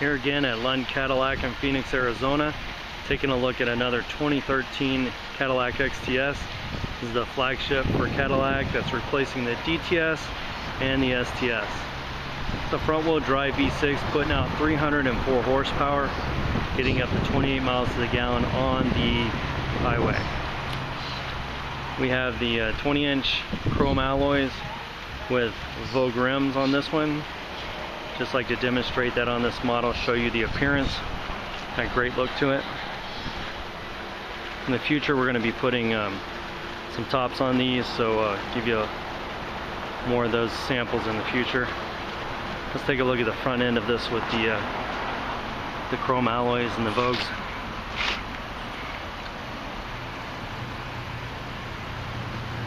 Here again at Lund Cadillac in Phoenix, Arizona, taking a look at another 2013 Cadillac XTS. This is the flagship for Cadillac that's replacing the DTS and the STS. It's a front-wheel drive V6 putting out 304 horsepower, getting up to 28 miles to the gallon on the highway. We have the 20-inch chrome alloys with Vogue rims on this one. Just like to demonstrate that on this model, show you the appearance. Got a great look to it. In the future, we're going to be putting some tops on these, so give you more of those samples in the future. Let's take a look at the front end of this with the chrome alloys and the Vogues.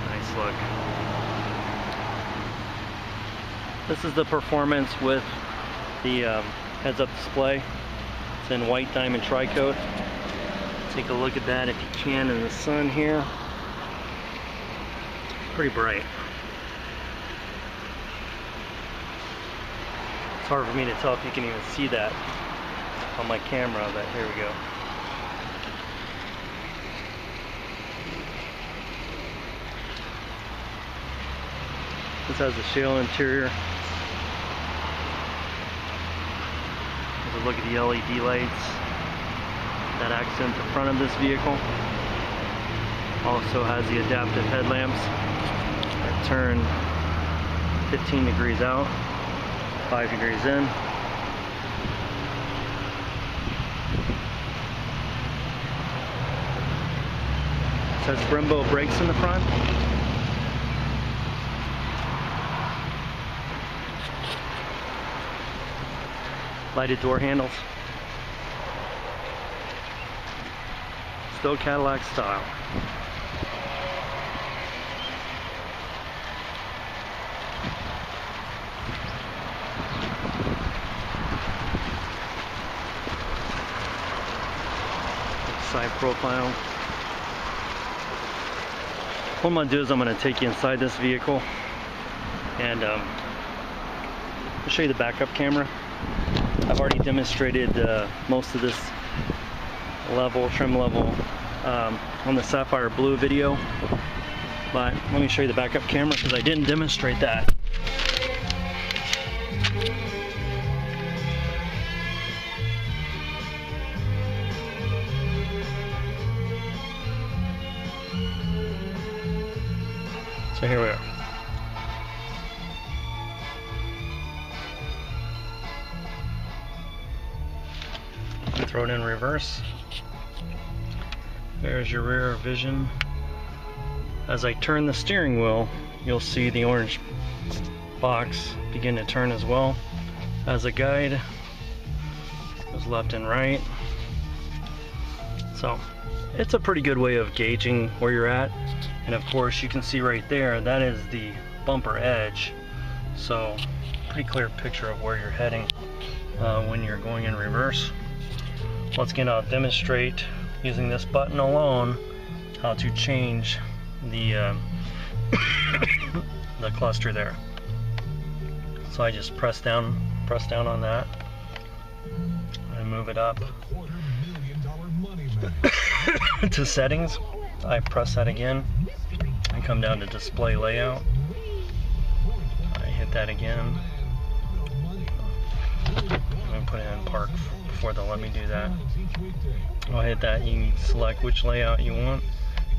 Nice look. This is the performance with the heads-up display. It's in white diamond tri-coat. Take a look at that if you can in the sun here. Pretty bright. It's hard for me to tell if you can even see that on my camera, but here we go. This has a shale interior. Look at the LED lights that accent the front of this vehicle. Also has the adaptive headlamps that turn 15 degrees out, 5 degrees in. It has Brembo brakes in the front. Lighted door handles. Still Cadillac style. Side profile. What I'm going to do is I'm going to take you inside this vehicle and I'll show you the backup camera. I've already demonstrated most of this trim level on the Sapphire Blue video, but let me show you the backup camera because I didn't demonstrate that. So here we are. Throw it in reverse. There's your rear vision. As I turn the steering wheel, you'll see the orange box begin to turn as well. As a guide, goes left and right. So it's a pretty good way of gauging where you're at. And of course you can see right there, that is the bumper edge. So pretty clear picture of where you're heading when you're going in reverse. Once again, I'll demonstrate using this button alone how to change the the cluster there. So I just press down on that and move it up to settings. I press that again and come down to display layout. I hit that again. I'm gonna put it in park before they'll let me do that. I'll hit that. You can select which layout you want.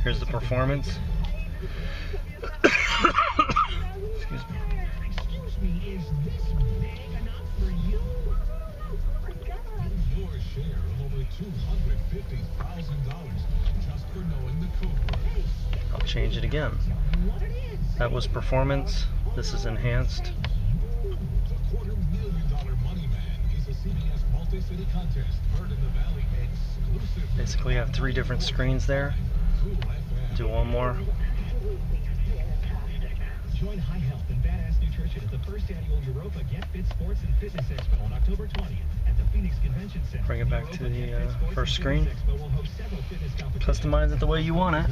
Here's the performance. Excuse me. Is this big enough for you? Your share of over $250,000 just for knowing the code word. I'll change it again. That was performance. This is enhanced. Basically, I have 3 different screens there. Do one more. Join High Health and Badass Nutrition at the first annual Europa Get Fit Sports and Fitness Expo on October 20th at the Phoenix Convention Center. Bring it back to the first screen. Customize it the way you want it.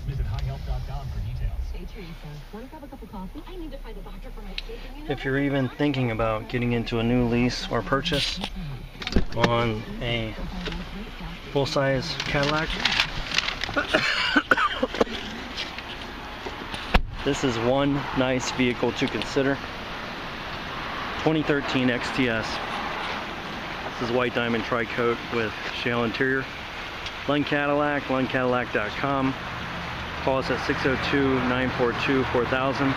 Visit highhealth.com for details. If you're even thinking about getting into a new lease or purchase on a full-size Cadillac, this is one nice vehicle to consider. 2013 XTS. This is white diamond tri-coat with shale interior. Lund Cadillac, lundcadillac.com. Call us at 602-942-4000. You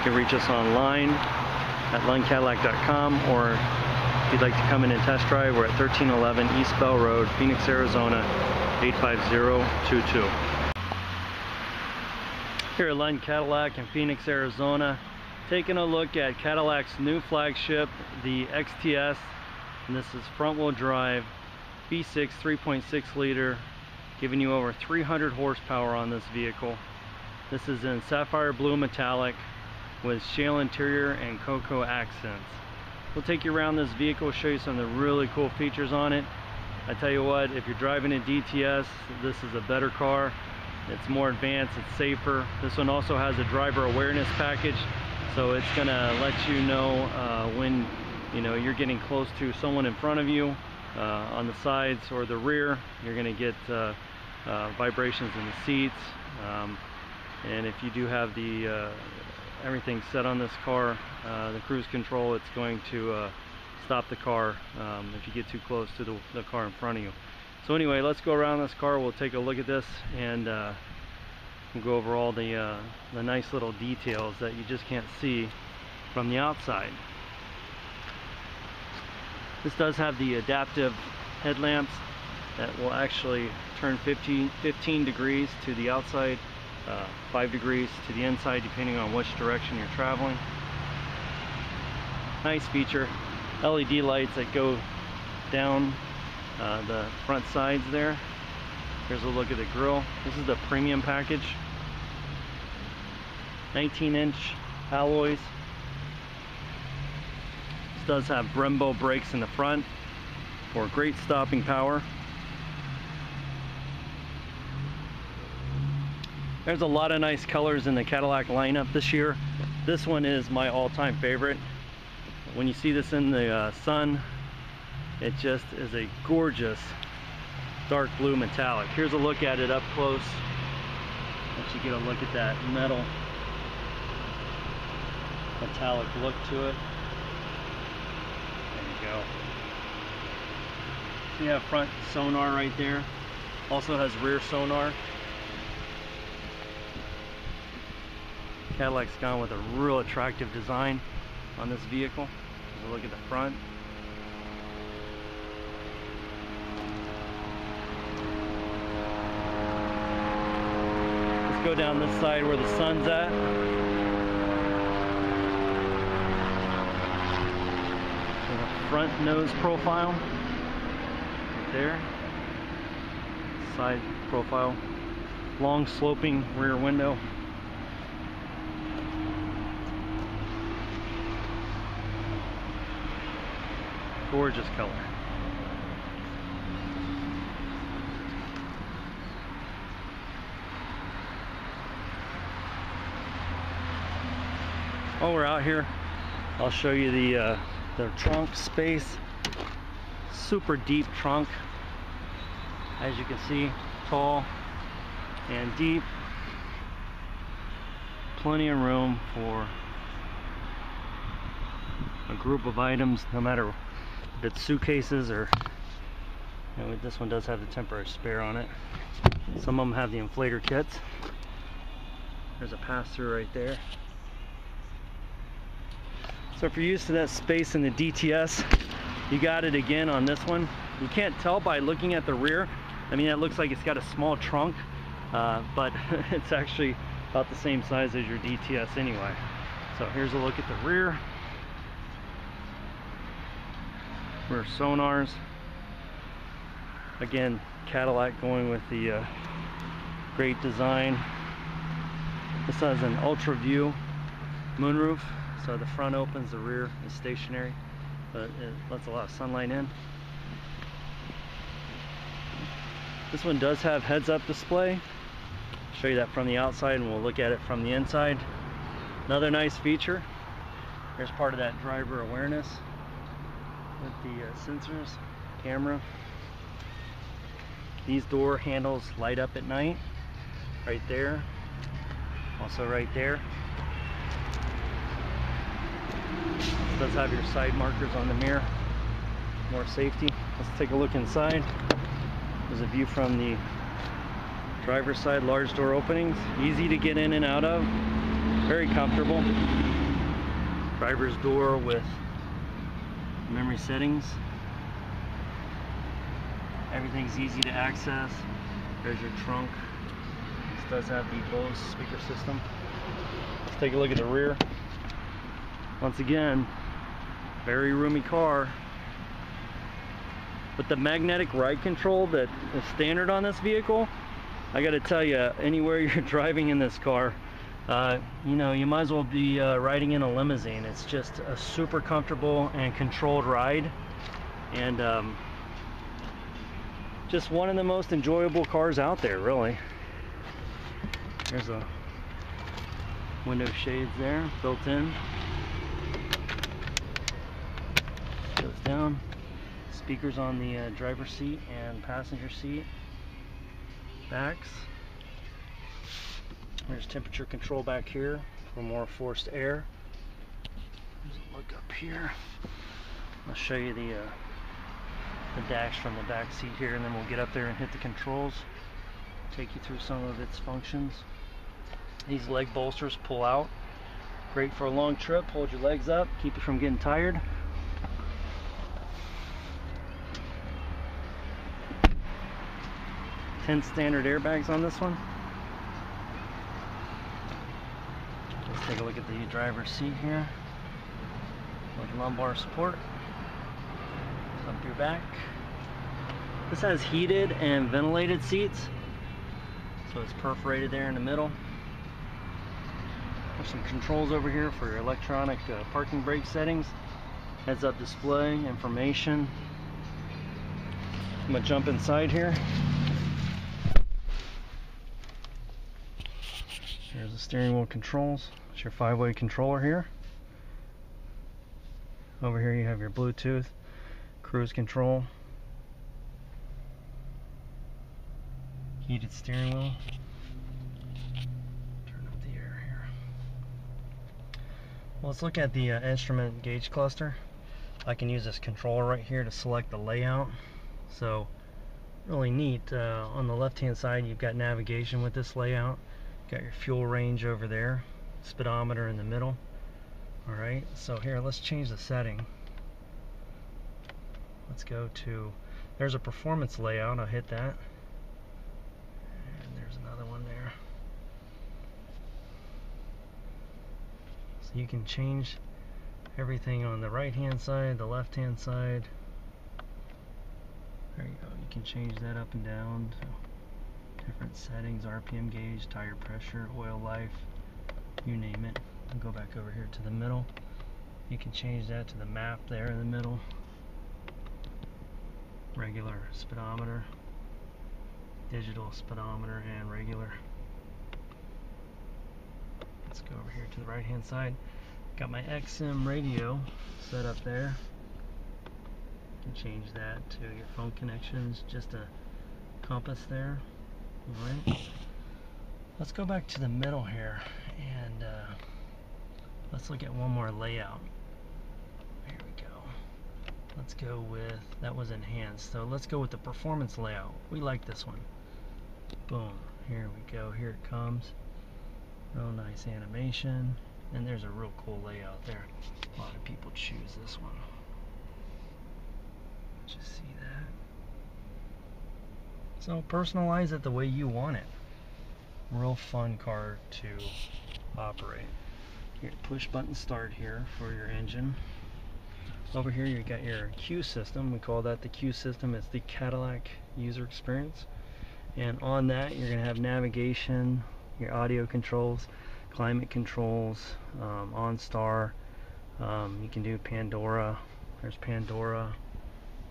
can reach us online at lundcadillac.com, or if you'd like to come in and test drive, we're at 1311 East Bell Road, Phoenix, Arizona, 85022. Here at Lund Cadillac in Phoenix, Arizona, taking a look at Cadillac's new flagship, the XTS, and this is front-wheel drive, V6 3.6 liter, giving you over 300 horsepower on this vehicle. This is in sapphire blue metallic with shale interior and cocoa accents. We'll take you around this vehicle, show you some of the really cool features on it. I tell you what, if you're driving a DTS, this is a better car. It's more advanced, it's safer. This one also has a driver awareness package, so it's gonna let you know when you're getting close to someone in front of you, on the sides or the rear. You're gonna get vibrations in the seats, and if you do have the everything set on this car, the cruise control, it's going to stop the car if you get too close to the car in front of you. So anyway, let's go around this car. We'll take a look at this, and we'll go over all the nice little details that you just can't see from the outside. This does have the adaptive headlamps that will actually turn 15 degrees to the outside, 5 degrees to the inside, depending on which direction you're traveling. Nice feature. LED lights that go down the front sides there. Here's a look at the grille. This is the premium package. 19-inch alloys. This does have Brembo brakes in the front for great stopping power. There's a lot of nice colors in the Cadillac lineup this year. This one is my all-time favorite. When you see this in the sun, it just is a gorgeous dark blue metallic. Here's a look at it up close. Let you get a look at that metal metallic look to it. There you go. So you have front sonar right there. Also has rear sonar. Cadillac's gone with a real attractive design on this vehicle. Here's a look at the front. Let's go down this side where the sun's at. There's a front nose profile right there. Side profile. Long sloping rear window. Gorgeous color. While we're out here, I'll show you the trunk space. Super deep trunk, as you can see, tall and deep. Plenty of room for a group of items, no matter if it's suitcases or, this one does have the temporary spare on it. Some of them have the inflator kits. There's a pass-through right there. So if you're used to that space in the DTS, you got it again on this one. You can't tell by looking at the rear. I mean, it looks like it's got a small trunk, but it's actually about the same size as your DTS anyway. So here's a look at the rear. Rear sonars. Again, Cadillac going with the great design. This has an ultra view moonroof, so the front opens, the rear is stationary, but it lets a lot of sunlight in. This one does have heads-up display. show you that from the outside, and we'll look at it from the inside. Another nice feature, here's part of that driver awareness with the sensors, camera. These door handles light up at night, right there, also right there. It does have your side markers on the mirror, more safety. Let's take a look inside. There's a view from the driver's side, large door openings, easy to get in and out of, very comfortable. Driver's door with memory settings. Everything's easy to access. There's your trunk. This does have the Bose speaker system. Let's take a look at the rear. Once again, very roomy car. With the magnetic ride control that is standard on this vehicle, I gotta tell you, anywhere you're driving in this car, you know, you might as well be riding in a limousine. It's just a super comfortable and controlled ride, and just one of the most enjoyable cars out there, really. There's a window shades there, built in. Goes down. Speakers on the driver's seat and passenger seat backs. There's temperature control back here for more forced air. There's a look up here. I'll show you the dash from the back seat here, and then we'll get up there and hit the controls. Take you through some of its functions. These leg bolsters pull out. Great for a long trip. Hold your legs up, keep you from getting tired. Ten standard airbags on this one. Let's take a look at the driver's seat here. With lumbar support. Up your back. This has heated and ventilated seats, so it's perforated there in the middle. There's some controls over here for your electronic parking brake settings. Heads-up display, information. I'm gonna jump inside here. There's the steering wheel controls. It's your 5-way controller here. Over here you have your Bluetooth, cruise control, heated steering wheel. Turn up the air here. Well, let's look at the instrument gauge cluster. I can use this controller right here to select the layout. So really neat. On the left hand side you've got navigation with this layout. Got your fuel range over there, speedometer in the middle. Alright, so here let's change the setting. Let's go to, there's a performance layout, I'll hit that. And there's another one there. So you can change everything on the right hand side, the left hand side. There you go, you can change that up and down. So different settings, RPM gauge, tire pressure, oil life, you name it. I'll go back over here to the middle. You can change that to the map there in the middle. Regular speedometer, digital speedometer, and regular. Let's go over here to the right hand side. Got my XM radio set up there. You can change that to your phone connections, just a compass there. Alright, let's go back to the middle here and let's look at one more layout. Here we go. Let's go with, that was enhanced, so let's go with the performance layout. We like this one. Boom, here we go, here it comes. Real nice animation, and there's a real cool layout there. A lot of people choose this one. Just see that. So personalize it the way you want it. Real fun car to operate. Here, push button start here for your engine. Over here you got your Q system. We call that the Q system. It's the Cadillac user experience. And on that you're going to have navigation, your audio controls, climate controls, OnStar. You can do Pandora. There's Pandora.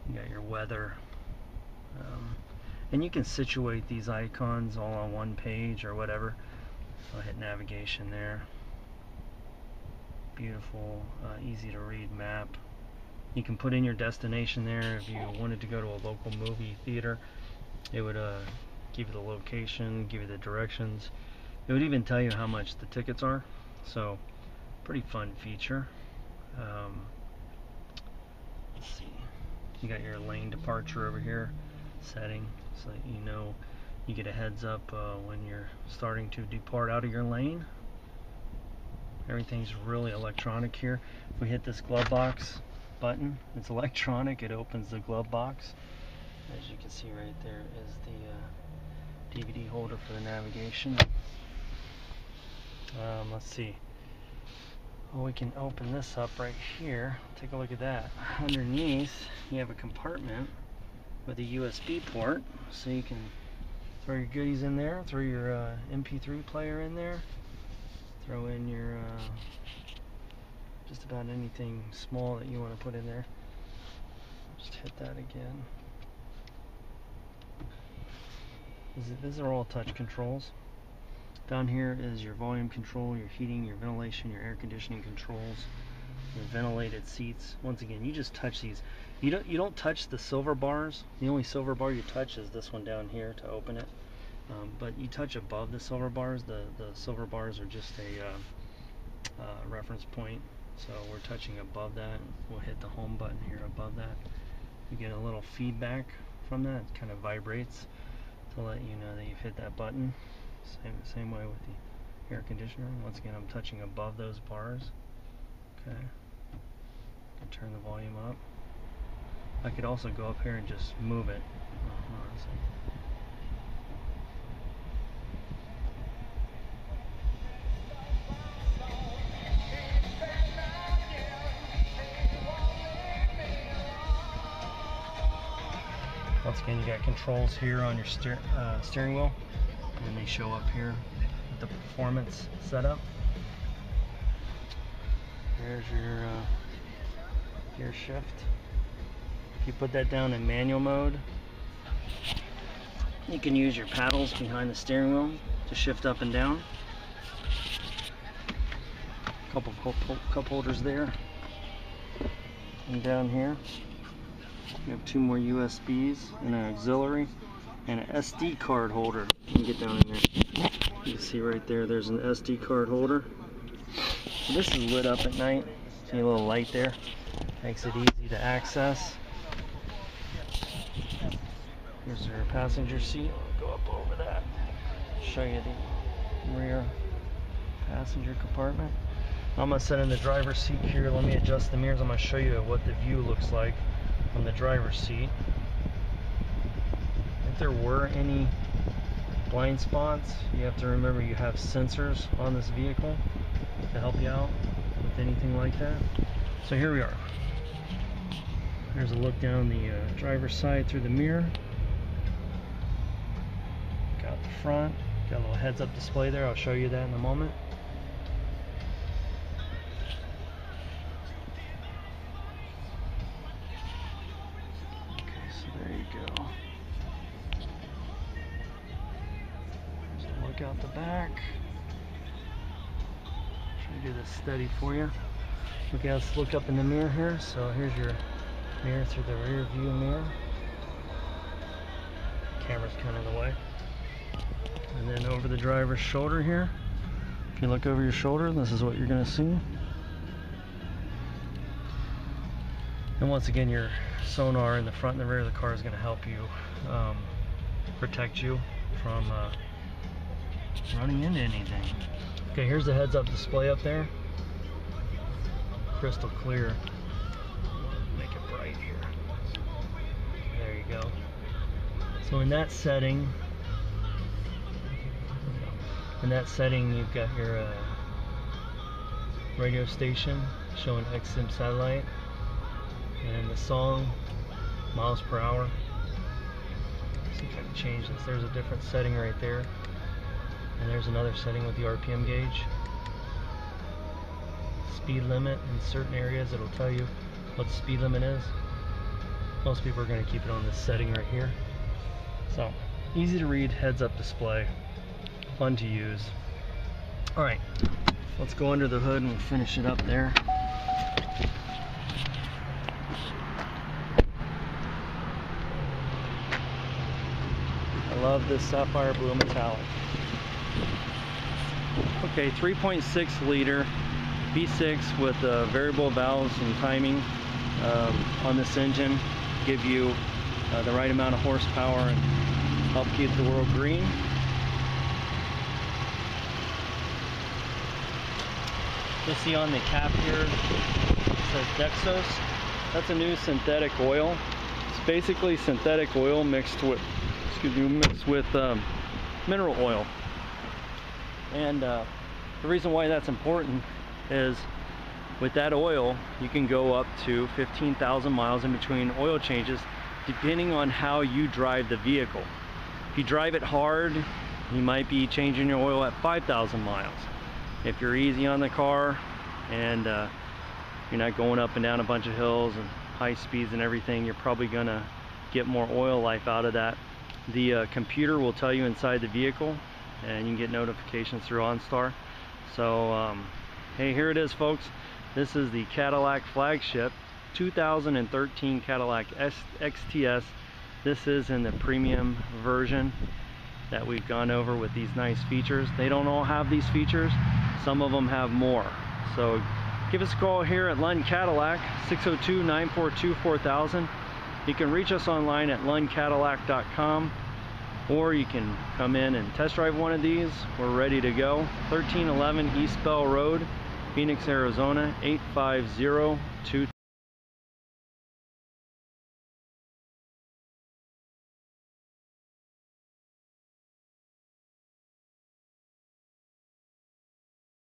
You got your weather. And you can situate these icons all on one page or whatever. I'll hit navigation there. Beautiful, easy to read map. You can put in your destination there. If you wanted to go to a local movie theater, it would give you the location, give you the directions. It would even tell you how much the tickets are. So, pretty fun feature. Let's see. You got your lane departure over here setting, so that you know you get a heads up when you're starting to depart out of your lane. Everything's really electronic here. If we hit this glove box button, it's electronic. It opens the glove box. As you can see right there is the DVD holder for the navigation. Let's see. Well, we can open this up right here. Take a look at that. Underneath, you have a compartment with a USB port, so you can throw your goodies in there, throw your MP3 player in there, throw in your just about anything small that you want to put in there. Just hit that again. These are all touch controls. Down here is your volume control, your heating, your ventilation, your air conditioning controls, your ventilated seats. Once again, you just touch these. You don't touch the silver bars. The only silver bar you touch is this one down here to open it. But you touch above the silver bars. The silver bars are just a reference point. So we're touching above that. We'll hit the home button here above that. You get a little feedback from that. It kind of vibrates to let you know that you've hit that button. Same way with the air conditioner. Once again, I'm touching above those bars. Okay. I can turn the volume up. I could also go up here and just move it. Once again, you got controls here on your steering wheel, and they show up here with the performance setup. There's your gear shift. If you put that down in manual mode, you can use your paddles behind the steering wheel to shift up and down. Couple of cup holders there, and down here you have two more USBs and an auxiliary and an SD card holder. You can get down in there. You can see right there, there's an SD card holder. So this is lit up at night. See a little light there. Makes it easy to access. Here's our passenger seat. I'll go up over that. Show you the rear passenger compartment. I'm going to sit in the driver's seat here. Let me adjust the mirrors. I'm going to show you what the view looks like on the driver's seat. If there were any blind spots, you have to remember you have sensors on this vehicle to help you out with anything like that. So here we are. There's a look down the driver's side through the mirror. Got the front. Got a little heads-up display there. I'll show you that in a moment. Out the back. Try to do this steady for you. Okay, let's look up in the mirror here. So here's your mirror through the rear view mirror. Camera's kind of in the way. And then over the driver's shoulder here. If you look over your shoulder, this is what you're going to see. And once again, your sonar in the front and the rear of the car is going to help you protect you from running into anything. Okay, here's the heads-up display up there. Crystal clear. Make it bright here. There you go. So in that setting, you've got your radio station showing XM satellite, and the song, miles per hour. Let's see if I can change this. There's a different setting right there. And there's another setting with the RPM gauge. Speed limit in certain areas, it'll tell you what the speed limit is. Most people are going to keep it on this setting right here. So easy to read, heads-up display, fun to use. All right, let's go under the hood and we'll finish it up there. I love this sapphire blue metallic. Okay, 3.6 liter V6 with variable valves and timing on this engine, give you the right amount of horsepower and help keep the world green. You'll see on the cap here it says Dexos. That's a new synthetic oil. It's basically synthetic oil mixed with mineral oil. And the reason why that's important is with that oil you can go up to 15,000 miles in between oil changes, depending on how you drive the vehicle. If you drive it hard, you might be changing your oil at 5,000 miles. If you're easy on the car and you're not going up and down a bunch of hills and high speeds and everything, you're probably gonna get more oil life out of that. The computer will tell you inside the vehicle, and you can get notifications through OnStar. So hey, here it is, folks. This is the Cadillac flagship 2013 Cadillac XTS. This is in the premium version that we've gone over with these nice features. They don't all have these features, some of them have more. So give us a call here at Lund Cadillac, 602-942-4000. You can reach us online at lundcadillac.com, or you can come in and test drive one of these. We're ready to go. 1311 East Bell Road, Phoenix, Arizona, 85022.